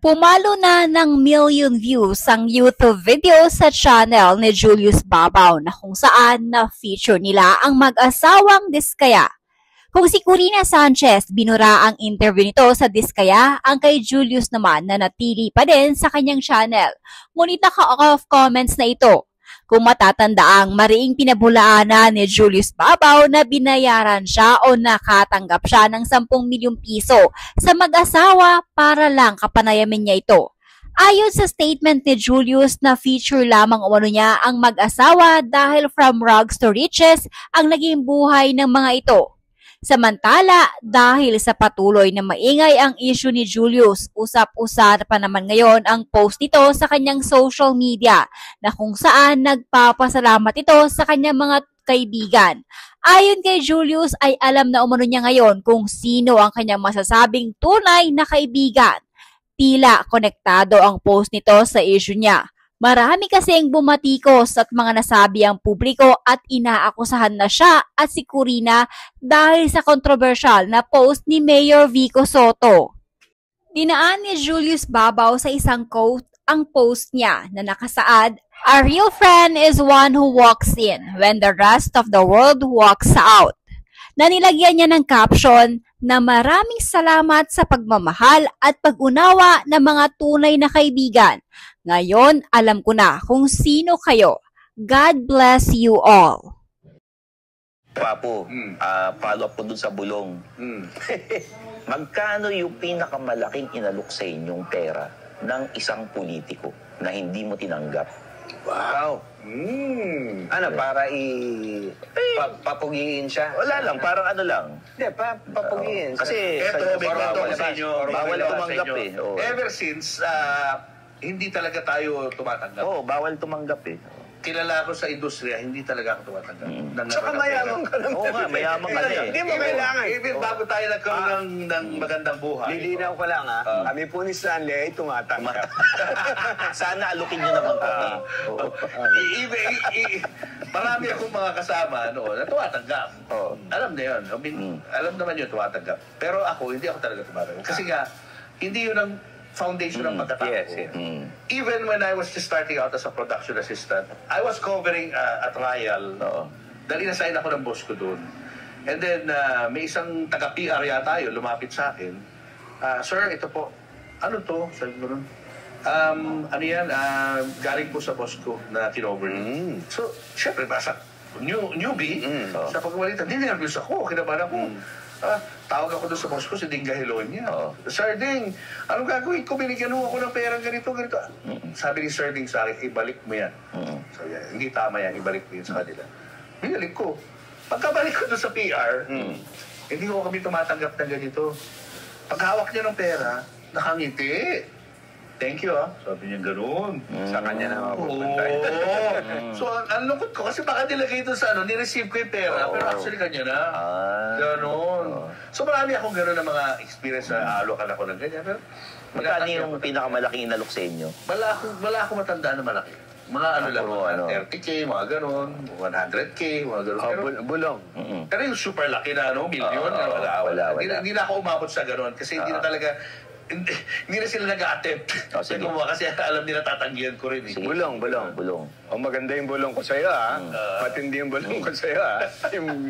Pumalo na ng million views ang YouTube video sa channel ni Julius Babaw na kung saan na-feature nila ang mag-asawang Diskaya. Kung si Corina Sanchez binura ang interview nito sa Diskaya, ang kay Julius naman na natili pa din sa kanyang channel. Ngunit naka-off comments na ito. Kung matatandaang mariing pinabulaanan ni Julius Babaw na binayaran siya o nakatanggap siya ng 10 milyong piso sa mag-asawa para lang kapanayamin niya ito. Ayon sa statement ni Julius na feature lamang umano niya ang mag-asawa dahil from rags to riches ang naging buhay ng mga ito. Samantala, dahil sa patuloy na maingay ang issue ni Julius, usap-usap pa naman ngayon ang post nito sa kanyang social media na kung saan nagpapasalamat ito sa kanyang mga kaibigan. Ayon kay Julius ay alam na umano niya ngayon kung sino ang kanyang masasabing tunay na kaibigan. Tila konektado ang post nito sa issue niya. Marami kasing bumatikos at mga nasabi ang publiko at inaakusahan na siya at si Corina dahil sa controversial na post ni Mayor Vico Sotto. Dinaan ni Julius Babaw sa isang quote ang post niya na nakasaad, "A real friend is one who walks in when the rest of the world walks out." Na nilagyan niya ng caption na maraming salamat sa pagmamahal at pag-unawa ng mga tunay na kaibigan. Ngayon, alam ko na kung sino kayo. God bless you all. Papo, follow up ko dun sa bulong. Magkano yung pinakamalaking inalok sa inyong pera ng isang politiko na hindi mo tinanggap? Wow. Ano, para papugiin siya? Wala lang, parang ano lang. Hindi, papugiin. Kasi eto, may kwento ko sa inyo. bawal tumanggap eh. Oh. Ever since, hindi talaga tayo tumatanggap. Oo, bawal tumanggap eh. Kilala ko sa industriya, hindi talaga ako tumatanggap. Tsaka mayaman ka naman. Oo nga, mayaman ka na eh. Hindi mo kailangan. Even bago tayo nagkaroon ng magandang buhay. Lilinaw ko lang kami po ni Stanley ay tumatanggap. Sana alukin nyo naman kami. Marami akong mga kasama na tumatanggap. Alam na yun. Alam naman yun, tumatanggap. Pero ako, hindi ako talaga tumatanggap. Kasi nga, hindi yun ang foundation ng pagkatao. Yes. Even when I was just starting out as a production assistant, I was covering a trial. Dahil inassign ako ng boss ko doon. And then, may isang taga-PR yata yun, lumapit sa akin. Sir, ito po. Ano to? Sabi ko nun. Ano yan? Galing po sa boss ko na kinover niya. So, syempre, basta newbie. Sa pagkabalitan, hindi nervous ako. Kinabahan ako. Tawag ako doon sa boss ko, si Ding Gahilonia. Sir Ding, anong gagawin ko? Binigyan mo ako ng perang ganito. Sabi ni Sir Ding sa akin, ibalik mo yan. Sabi niya, hindi tama yan, ibalik mo yan sa kanila. Binalik ko. Pagkabalik ko doon sa PR, hindi ko kami tumatanggap ng ganito. Paghawak niya ng pera, nakangiti. Thank you, Sabi niya, gano'n. Sa kanya na mapupunta. So, ang lungkot ko, kasi baka nilagay ito sa ni-receive ko yung pera, pero actually kanya na. Gano'n. So, marami akong gano'n na mga experience na alokan ako ng ganyan. Pero, Magkano yung pinakamalaking inalok sa inyo? wala akong matanda na malaki. Mga lang, 30K, mga gano'n, 100K, mga gano'n. Bulong. Pero yung super laki na, million, wala. Hindi na ako umabot sa gano'n kasi hindi na talaga, hindi na sila nag-a-attempt. Kasi alam nila tatanggihan ko rin. Bulong. O maganda yung bulong ko sa'yo, matindi yung bulong ko sa'yo, Yung